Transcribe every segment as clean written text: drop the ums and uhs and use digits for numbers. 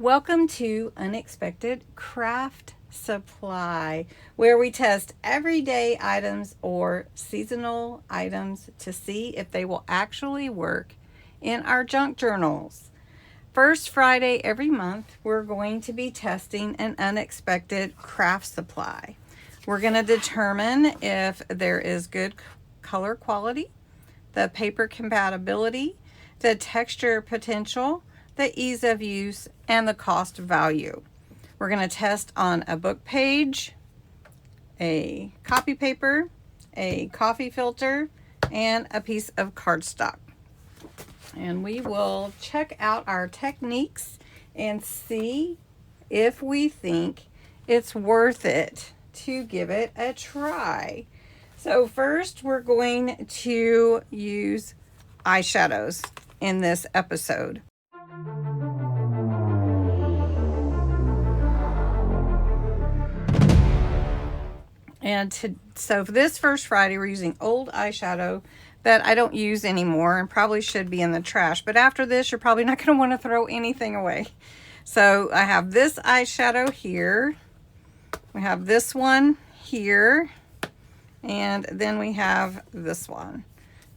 Welcome to Unexpected Craft Supply, where we test everyday items or seasonal items to see if they will actually work in our junk journals. First Friday every month, we're going to be testing an unexpected craft supply. We're going to determine if there is good color quality, the paper compatibility, the texture potential, the ease of use, and the cost value. We're going to test on a book page, a copy paper, a coffee filter, and a piece of cardstock. And we will check out our techniques and see if we think it's worth it to give it a try. So first, we're going to use eyeshadows in this episode. So for this first Friday, we're using old eyeshadow that I don't use anymore and probably should be in the trash. But after this, you're probably not going to want to throw anything away. So I have this eyeshadow here. We have this one here. And then we have this one.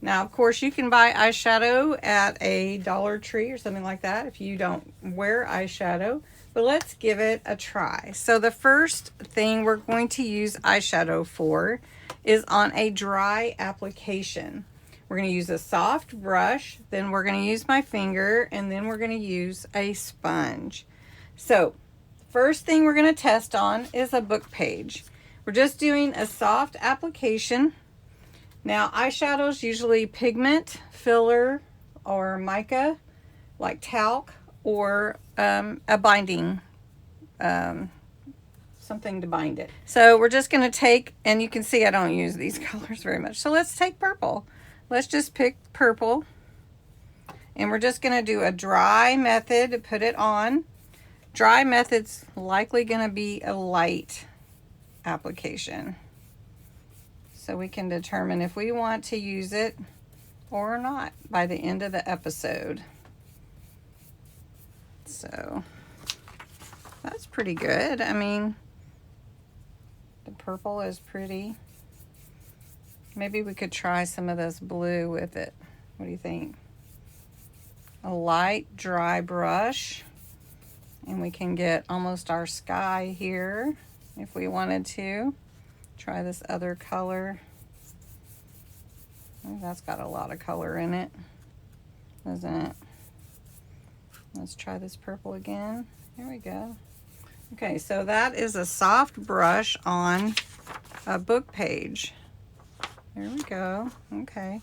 Now, of course, you can buy eyeshadow at a Dollar Tree or something like that if you don't wear eyeshadow. But let's give it a try. So the first thing we're going to use eyeshadow for is on a dry application. We're going to use a soft brush, then we're going to use my finger, and then we're going to use a sponge. So first thing we're going to test on is a book page. We're just doing a soft application. Now, eyeshadows usually pigment, filler, or mica, like talc, or a binding, something to bind it. So we're just going to take, and you can see I don't use these colors very much. So let's take purple. Let's just pick purple. And we're just going to do a dry method to put it on. Dry method's likely going to be a light application. So we can determine if we want to use it or not by the end of the episode. So that's pretty good. I mean, the purple is pretty. Maybe we could try some of this blue with it. What do you think? A light, dry brush. And we can get almost our sky here if we wanted to. Try this other color. Oh, that's got a lot of color in it, doesn't it? Let's try this purple again. Here we go. Okay, so that is a soft brush on a book page. There we go. Okay.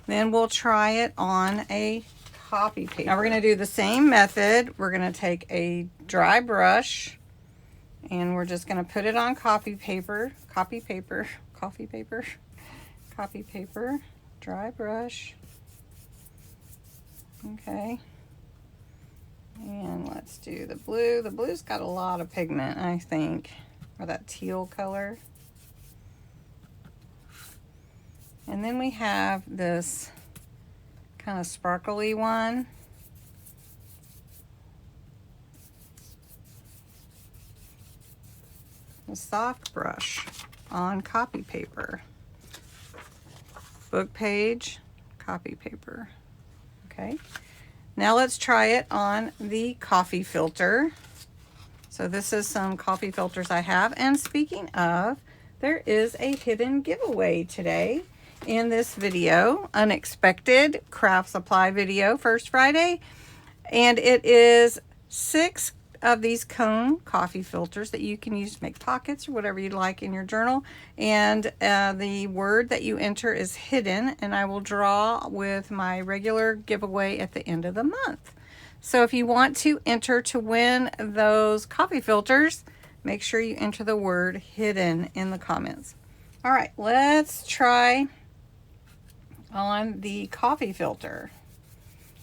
Then we'll try it on a copy paper. Now we're going to do the same method. We're going to take a dry brush and we're just going to put it on copy paper, dry brush. Okay. And let's do the blue. The blue's got a lot of pigment, I think, or that teal color. And then we have this kind of sparkly one. A soft brush on copy paper. Book page, copy paper. Okay. Now let's try it on the coffee filter. So this is some coffee filters I have. And speaking of, there is a hidden giveaway today in this video, unexpected craft supply video, first Friday. And it is 6 of these cone coffee filters that you can use to make pockets or whatever you'd like in your journal. And the word that you enter is hidden, and I will draw with my regular giveaway at the end of the month. So if you want to enter to win those coffee filters, make sure you enter the word hidden in the comments. All right, let's try on the coffee filter.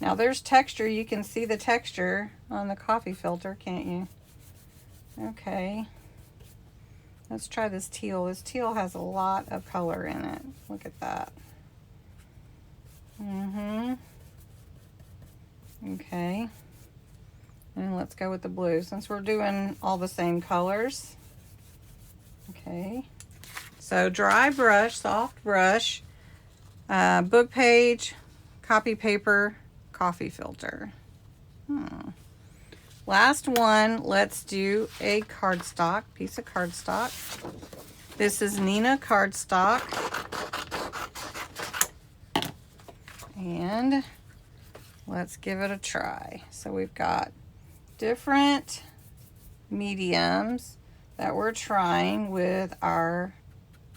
Now there's texture. You can see the texture on the coffee filter, can't you? Okay. Let's try this teal. This teal has a lot of color in it. Look at that. Okay. And let's go with the blue since we're doing all the same colors. Okay. So dry brush, soft brush, book page, copy paper, coffee filter. Last one, let's do a cardstock, piece of cardstock. This is Nina cardstock. And let's give it a try. So we've got different mediums that we're trying with our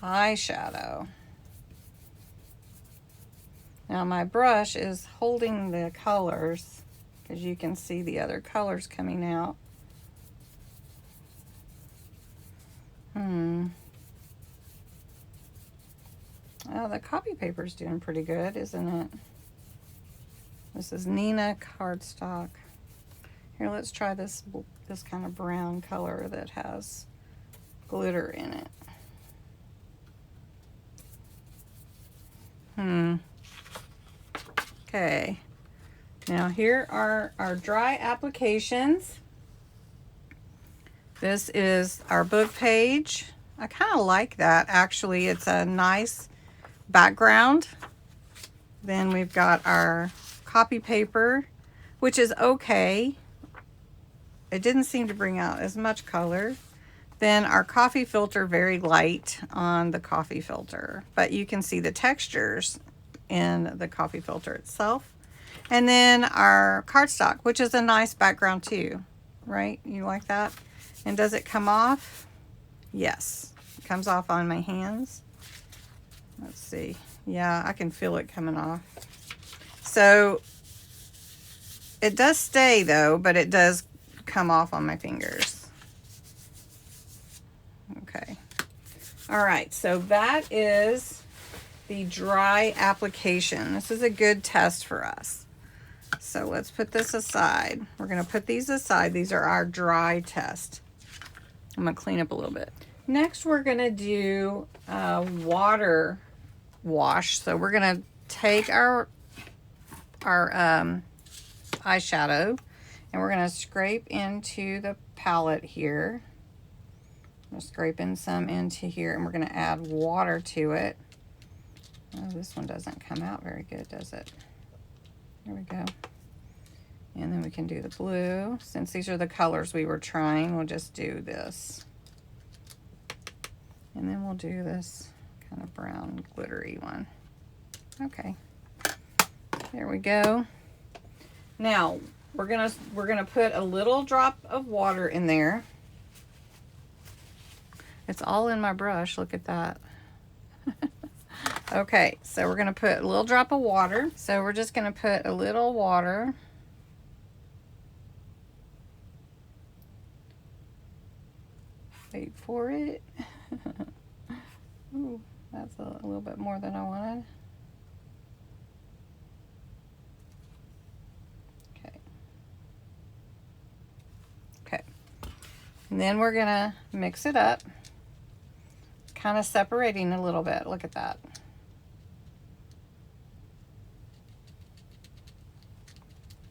eyeshadow. Now my brush is holding the colors because you can see the other colors coming out. Oh, the copy paper's doing pretty good, isn't it? This is Nina cardstock. Here, let's try this kind of brown color that has glitter in it. Okay. Now here are our dry applications. This is our book page. I kind of like that, actually. It's a nice background. Then we've got our copy paper, which is okay. It didn't seem to bring out as much color. Then our coffee filter, very light on the coffee filter, but you can see the textures in the coffee filter itself. And then our cardstock, which is a nice background too, right? You like that? And does it come off? Yes, it comes off on my hands. Let's see. Yeah, I can feel it coming off. So it does stay though, but it does come off on my fingers. Okay. All right, so that is the dry application. This is a good test for us. So let's put this aside. We're gonna put these aside. These are our dry test. I'm gonna clean up a little bit. Next, we're gonna do water wash. So we're gonna take our eyeshadow and we're gonna scrape into the palette here. I'm scraping some into here and we're gonna add water to it. Oh, this one doesn't come out very good, does it? There we go. And then we can do the blue. Since these are the colors we were trying, we'll just do this. And then we'll do this kind of brown glittery one. Okay. There we go. Now, we're gonna put a little drop of water in there. It's all in my brush, look at that. Okay, so we're gonna put a little drop of water. So we're just gonna put a little water. Wait for it. Ooh, that's a little bit more than I wanted. Okay. Okay. And then we're gonna mix it up, kind of separating a little bit. Look at that.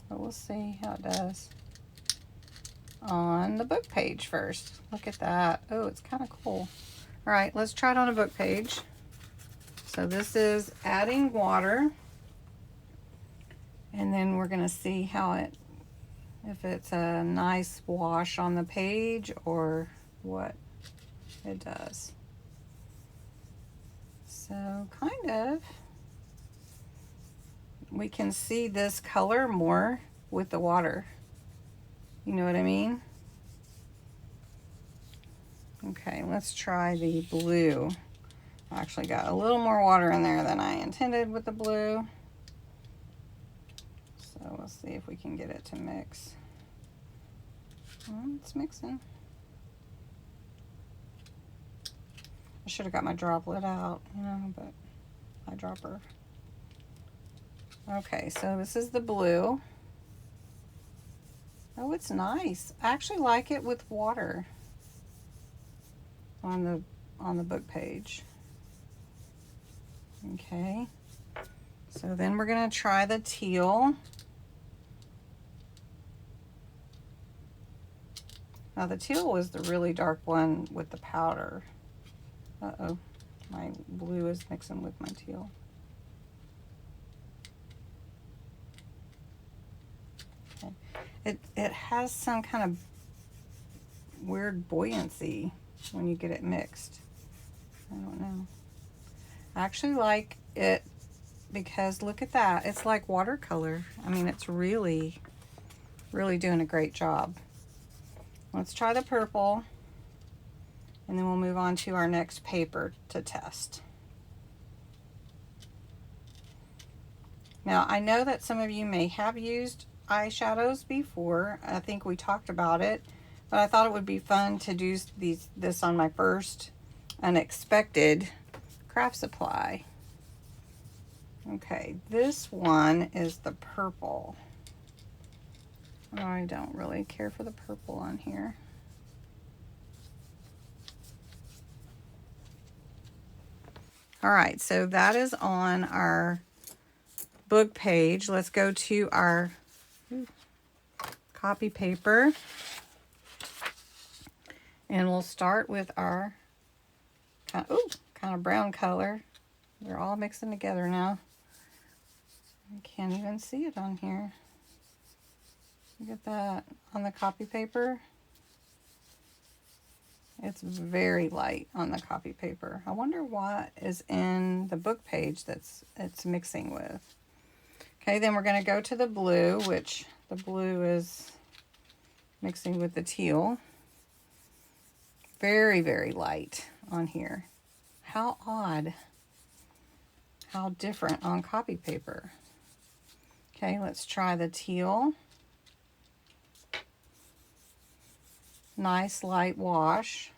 But we'll see how it does on the book page first. Look at that. Oh, it's kind of cool. All right, let's try it on a book page. So this is adding water. And then we're gonna see how if it's a nice wash on the page or what it does. So kind of, we can see this color more with the water. You know what I mean? Okay, let's try the blue. I actually got a little more water in there than I intended with the blue. So we'll see if we can get it to mix. It's mixing. I should have got my droplet out, you know, but eyedropper. Okay, so this is the blue. Oh, it's nice. I actually like it with water on the book page. Okay. So then we're gonna try the teal. Now the teal was the really dark one with the powder. Uh-oh, my blue is mixing with my teal. Okay. It has some kind of weird buoyancy when you get it mixed. I don't know. I actually like it because look at that. It's like watercolor. I mean, it's really, really doing a great job. Let's try the purple, and then we'll move on to our next paper to test. Now, I know that some of you may have used eyeshadows before. I think we talked about it, but I thought it would be fun to do this on my first unexpected craft supply. Okay, this one is the purple. I don't really care for the purple on here. All right, so that is on our book page. Let's go to our copy paper. And we'll start with our kind of brown color. They're all mixing together now. I can't even see it on here. Look at that on the copy paper. It's very light on the copy paper. I wonder what is in the book page it's mixing with. Okay, then we're going to go to the blue, which the blue is mixing with the teal. Very, very light on here. How odd. How different on copy paper. Okay, let's try the teal. Nice light wash.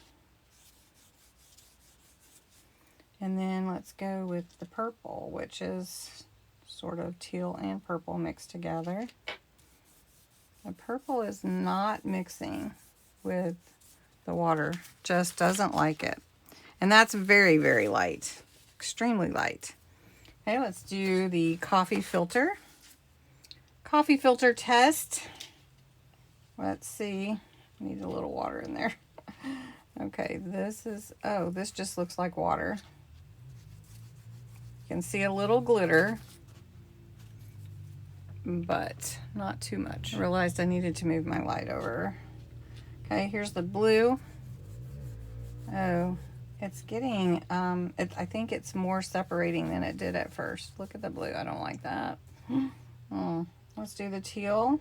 And then let's go with the purple, which is sort of teal and purple mixed together. The purple is not mixing with the water, just doesn't like it. And that's very, very light, extremely light. Okay, let's do the coffee filter. Coffee filter test. Let's see. Need a little water in there. Okay, this just looks like water. You can see a little glitter, but not too much. I realized I needed to move my light over. Okay, here's the blue. Oh, it's getting, I think it's more separating than it did at first. Look at the blue, I don't like that. Oh, let's do the teal.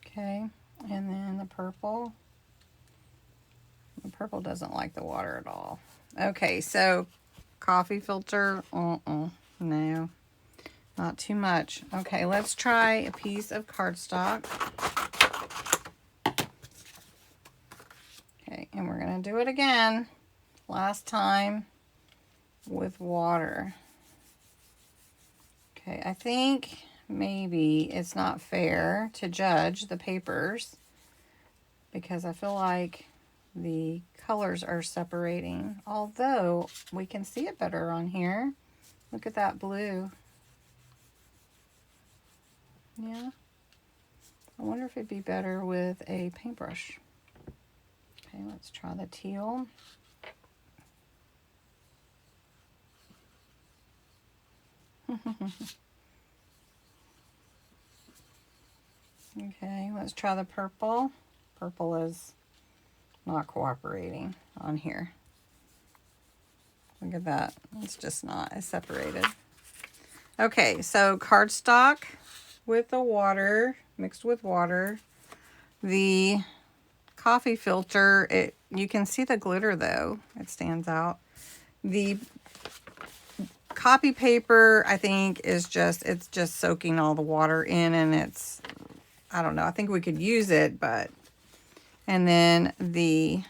Okay, and then the purple. The purple doesn't like the water at all. Okay, so coffee filter, no, not too much. Okay, let's try a piece of cardstock. Okay, and we're gonna do it again. Last time with water. Okay, I think maybe it's not fair to judge the papers because I feel like the colors are separating, although we can see it better on here. Look at that blue. Yeah. I wonder if it'd be better with a paintbrush. Okay, let's try the teal. Okay, let's try the purple. Purple is not cooperating on here. Look at that. It's just not. It's separated. Okay, so cardstock with the water, mixed with water. The coffee filter, you can see the glitter though. It stands out. The copy paper, I think, it's just soaking all the water in, and I don't know. I think we could use it, but... And then the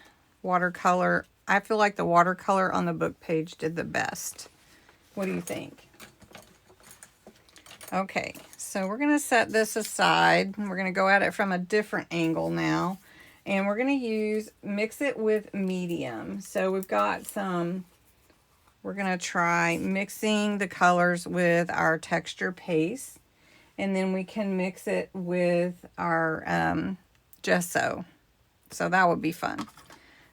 watercolor, I feel like the watercolor on the book page did the best. What do you think? Okay, so we're going to set this aside. We're going to go at it from a different angle now. And we're going to mix it with medium. So we've got we're going to try mixing the colors with our texture paste. and then we can mix it with our gesso. So that would be fun.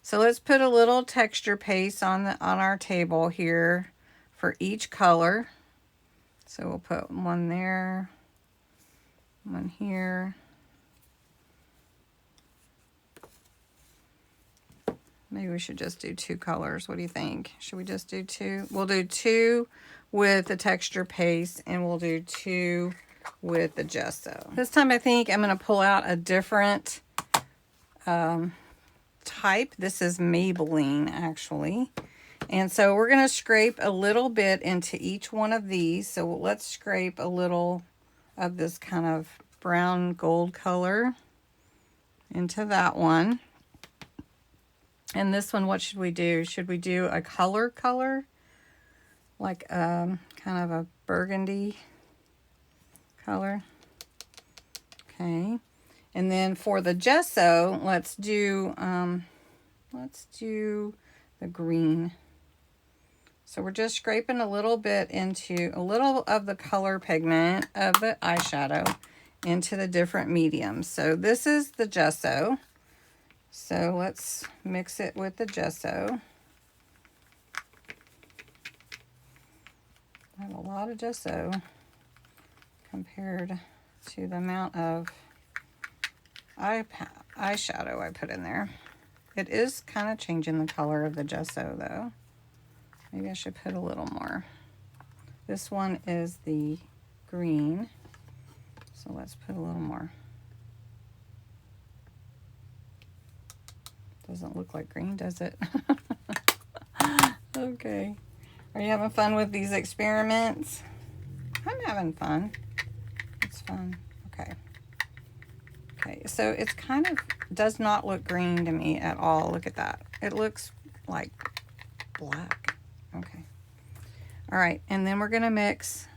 So let's put a little texture paste on our table here for each color. So we'll put one there, one here. Maybe we should just do 2 colors. What do you think? Should we just do 2? We'll do 2 with the texture paste, and we'll do 2 with the gesso. This time I think I'm going to pull out a different type. This is Maybelline, actually. And so we're going to scrape a little bit into each one of these. So let's scrape a little of this kind of brown gold color into that one. And this one, what should we do? Should we do a color? Like kind of a burgundy color. Okay. And then for the gesso, let's do the green. So we're just scraping a little bit into a little of the color pigment of the eyeshadow into the different mediums. So this is the gesso. So let's mix it with the gesso. I have a lot of gesso compared to the amount of eyeshadow I put in there. It is kind of changing the color of the gesso though. Maybe I should put a little more. This one is the green, so let's put a little more. Doesn't look like green, does it? Okay. Are you having fun with these experiments? I'm having fun. It's fun. Okay. Okay, so it's kind of does not look green to me at all. Look at that. It looks like black. Okay. All right, and then we're going to mix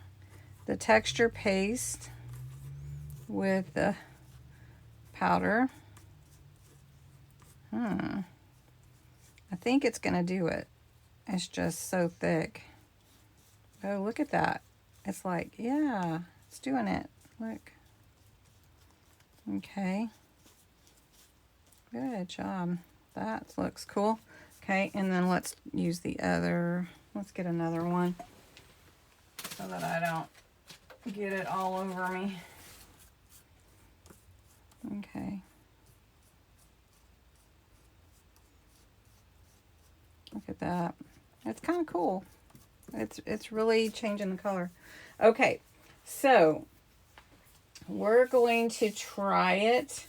the texture paste with the powder. I think it's going to do it. It's just so thick. Oh, look at that. It's like, yeah, it's doing it. Look. Okay. Good job. That looks cool. Okay, and then let's use the other. Let's get another one so that I don't get it all over me. Okay. Look at that. It's kind of cool. It's really changing the color. Okay, so we're going to try it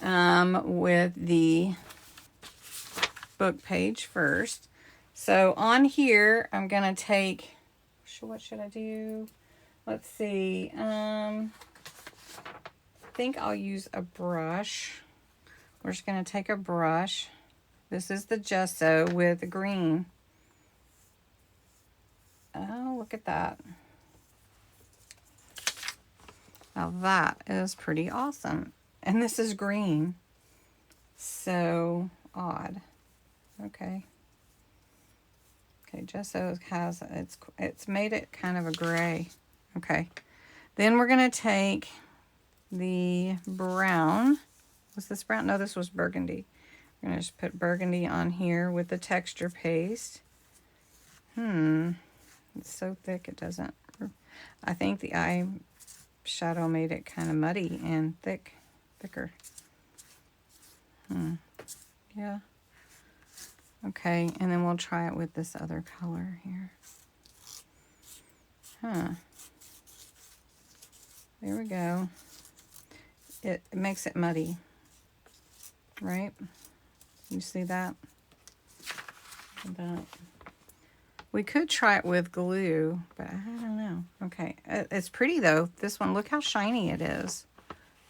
with the book page first. So on here, I'm going to take, what should I do? Let's see. I think I'll use a brush. We're just going to take a brush. This is the gesso with the green. Oh, look at that. Now that is pretty awesome. And this is green. So odd. Okay. Okay, gesso has, it's made it kind of a gray. Okay. Then we're going to take the brown. Was this brown? No, this was burgundy. We're going to just put burgundy on here with the texture paste. It's so thick it doesn't. I think the eyeshadow made it kind of muddy and thicker. Yeah. Okay, and then we'll try it with this other color here. There we go. It makes it muddy, right? You see that? Look at that. We could try it with glue, but I don't know. Okay, it's pretty though. This one, look how shiny it is.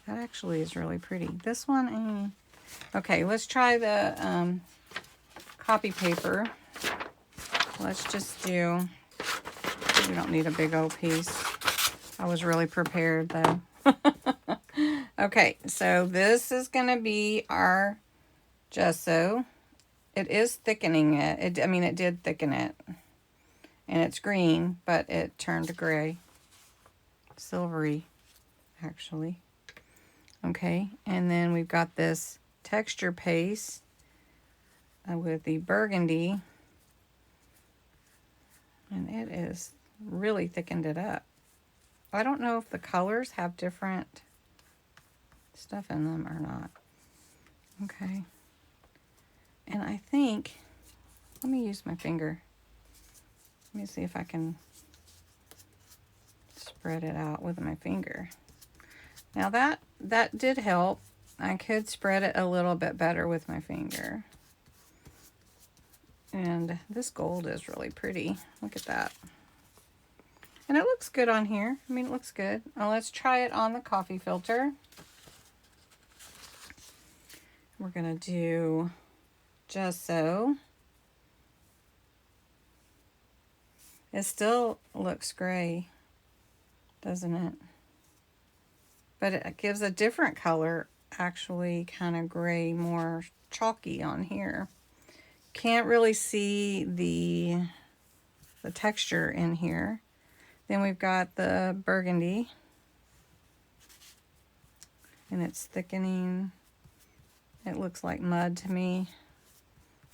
That actually is really pretty. This one, okay, let's try the copy paper. Let's just do, we don't need a big old piece. I was really prepared though. Okay, so this is gonna be our gesso. It is thickening it. I mean, it did thicken it. And it's green, but it turned gray. Silvery. actually. Okay, and then we've got this texture paste with the burgundy, and it is really thickened it up. I don't know if the colors have different stuff in them or not. Okay, and I think, let me use my finger. Let me see if I can spread it out with my finger. Now that did help. I could spread it a little bit better with my finger. And this gold is really pretty. Look at that. And it looks good on here. I mean, it looks good. Now let's try it on the coffee filter. We're gonna do gesso. It still looks gray, doesn't it? But it gives a different color, actually kind of gray, more chalky on here. Can't really see the texture in here. Then we've got the burgundy, and it's thickening. It looks like mud to me,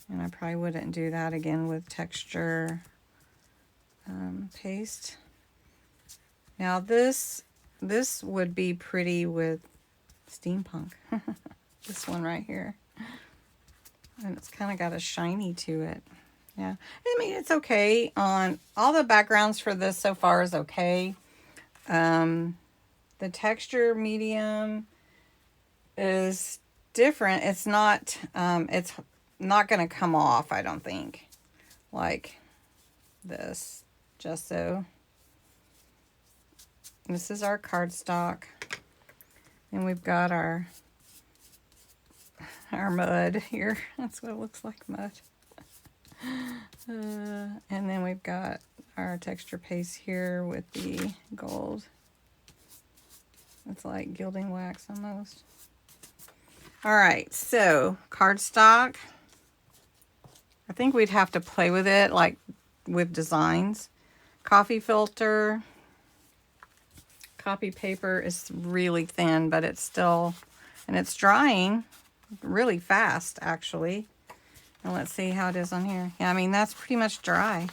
and I probably wouldn't do that again with texture paste. Now this would be pretty with steampunk. This one right here. And it's kind of got a shiny to it. Yeah, I mean, it's okay. On all the backgrounds for this so far is okay. The texture medium is different. It's not going to come off, I don't think, like this gesso. This is our cardstock, and we've got our mud here. That's what it looks like, mud. And then we've got our texture paste here with the gold. It's like gilding wax almost. All right, so cardstock. I think we'd have to play with it like with designs. Coffee filter. Copy paper is really thin, but it's still, and it's drying really fast actually. And let's see how it is on here. Yeah, I mean, that's pretty much dry.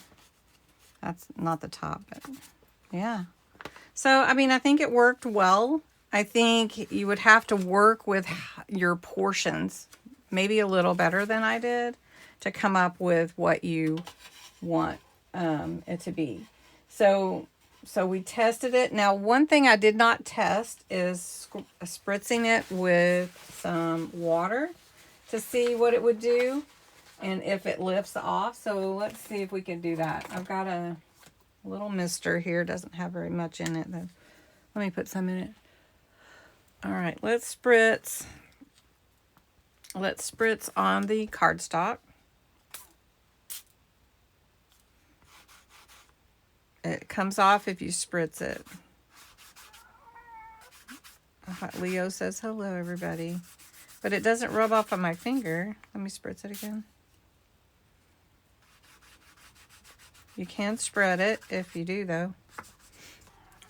That's not the top, but yeah. So, I mean, I think it worked well. I think you would have to work with your portions maybe a little better than I did to come up with what you want it to be. So we tested it. Now, one thing I did not test is spritzing it with some water to see what it would do and if it lifts off. So let's see if we can do that. I've got a little mister here. Doesn't have very much in it though. Let me put some in it. All right, let's spritz. Let's spritz on the cardstock. It comes off if you spritz it. Leo says hello, everybody. But it doesn't rub off on my finger. Let me spritz it again. You can spread it if you do, though.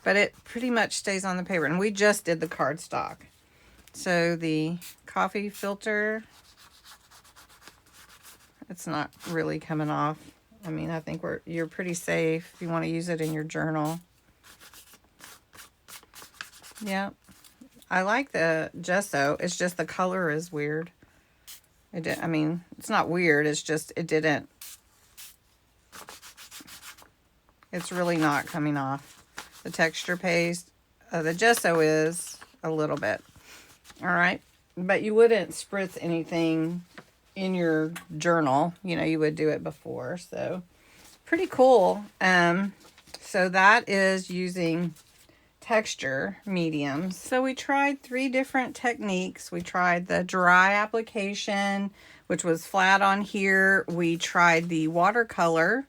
But it pretty much stays on the paper. And we just did the cardstock. So the coffee filter, it's not really coming off. I mean, I think you're pretty safe if you want to use it in your journal. Yeah. I like the gesso. It's just the color is weird. I mean, it's not weird. It's just, it's really not coming off. The texture paste, the gesso is a little bit. All right. But you wouldn't spritz anything in your journal. You know, you would do it before. So pretty cool. So that is using texture mediums. So we tried 3 different techniques. We tried the dry application, which was flat on here. We tried the watercolor,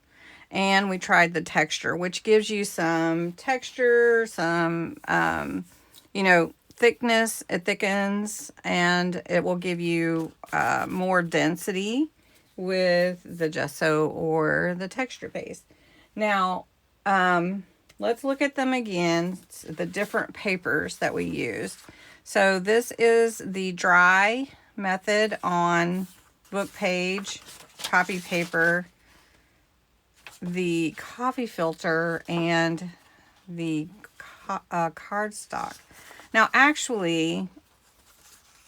and we tried the texture, which gives you some texture, some, you know, thickness. It thickens, and it will give you more density with the gesso or the texture paste. Now, let's look at them again, the different papers that we used. So this is the dry method on book page, copy paper, the coffee filter, and the cardstock. Now actually,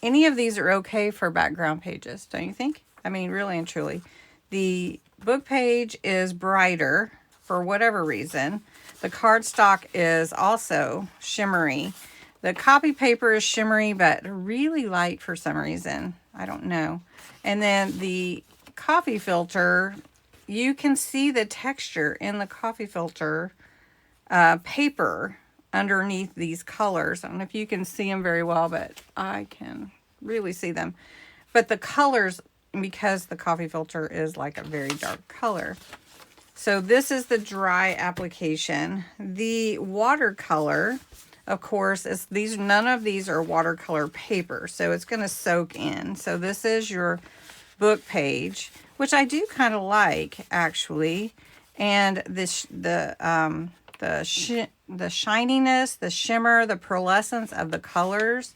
any of these are okay for background pages, don't you think? I mean, really and truly. The book page is brighter for whatever reason. The cardstock is also shimmery. The copy paper is shimmery, but really light for some reason. I don't know. And then the coffee filter, you can see the texture in the coffee filter paper underneath these colors. I don't know if you can see them very well, but I can really see them. But the colors, because the coffee filter is like a very dark color. So this is the dry application. The watercolor, of course, is none of these are watercolor paper, so it's going to soak in. So this is your book page, which I do kind of like actually, and the shininess, the shimmer, the pearlescence of the colors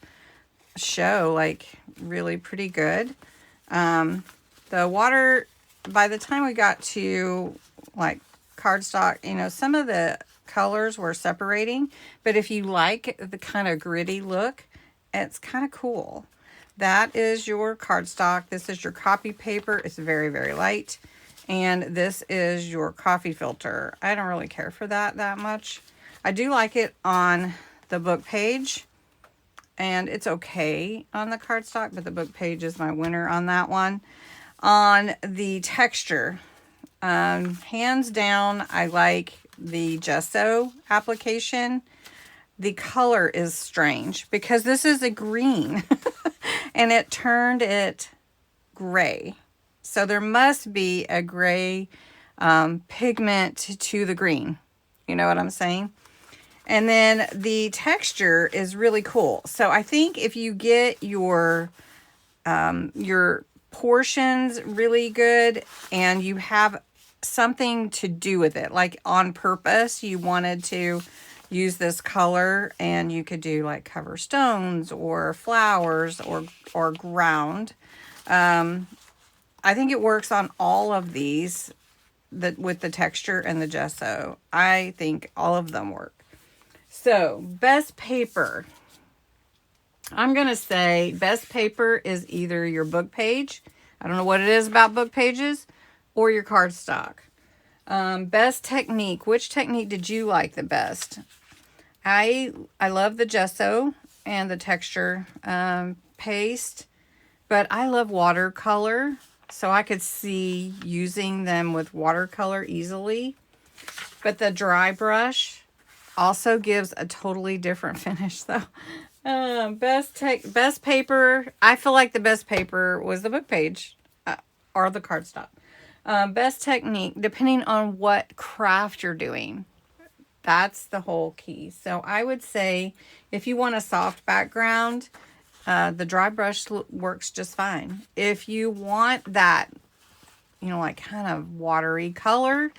show like really pretty good. The water, by the time we got to like cardstock, you know, some of the colors were separating, but if you like the kind of gritty look, it's kind of cool. That is your cardstock. This is your copy paper. It's very, very light. And this is your coffee filter. I don't really care for that much. I do like it on the book page, and it's okay on the cardstock, but the book page is my winner on that one. On the texture, hands down, I like the gesso application. The color is strange because this is a green and it turned it gray. So there must be a gray pigment to the green. You know what I'm saying? And then the texture is really cool. So I think if you get your portions really good and you have something to do with it, like on purpose, you wanted to use this color and you could do like cover stones or flowers or ground. I think it works on all of these with the texture and the gesso. I think all of them work. So best paper. I'm going to say best paper is either your book page. I don't know what it is about book pages, or your cardstock. Best technique. Which technique did you like the best? I love the gesso and the texture paste, but I love watercolor, so I could see using them with watercolor easily. But the dry brush also gives a totally different finish though. Best paper. I feel like the best paper was the book page or the cardstock. Best technique, depending on what craft you're doing. That's the whole key. So I would say if you want a soft background, the dry brush works just fine. If you want that, you know, like kind of watery color,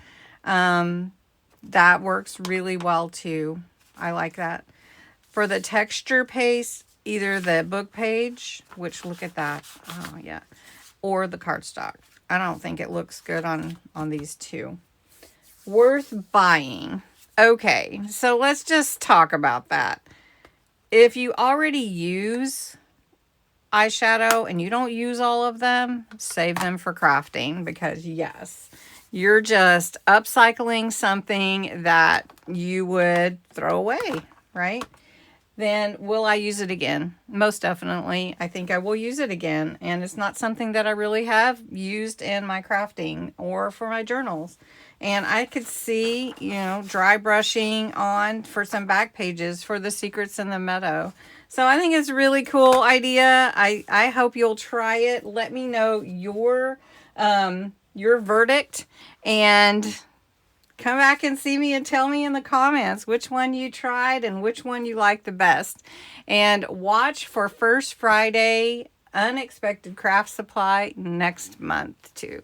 that works really well too. I like that. For the texture paste, either the book page, which look at that, oh yeah, or the cardstock. I don't think it looks good on these two. Worth buying. Okay, so let's just talk about that. If you already use eyeshadow and you don't use all of them, save them for crafting, because yes, you're just upcycling something that you would throw away, right? Then will I use it again? Most definitely. I think I will use it again. And it's not something that I really have used in my crafting or for my journals. And I could see, you know, dry brushing on for some back pages for the secrets in the Meadow. So I think it's a really cool idea. I hope you'll try it. Let me know your verdict, and come back and see me and tell me in the comments which one you tried and which one you liked the best. And watch for First Friday Unexpected Craft Supply next month too.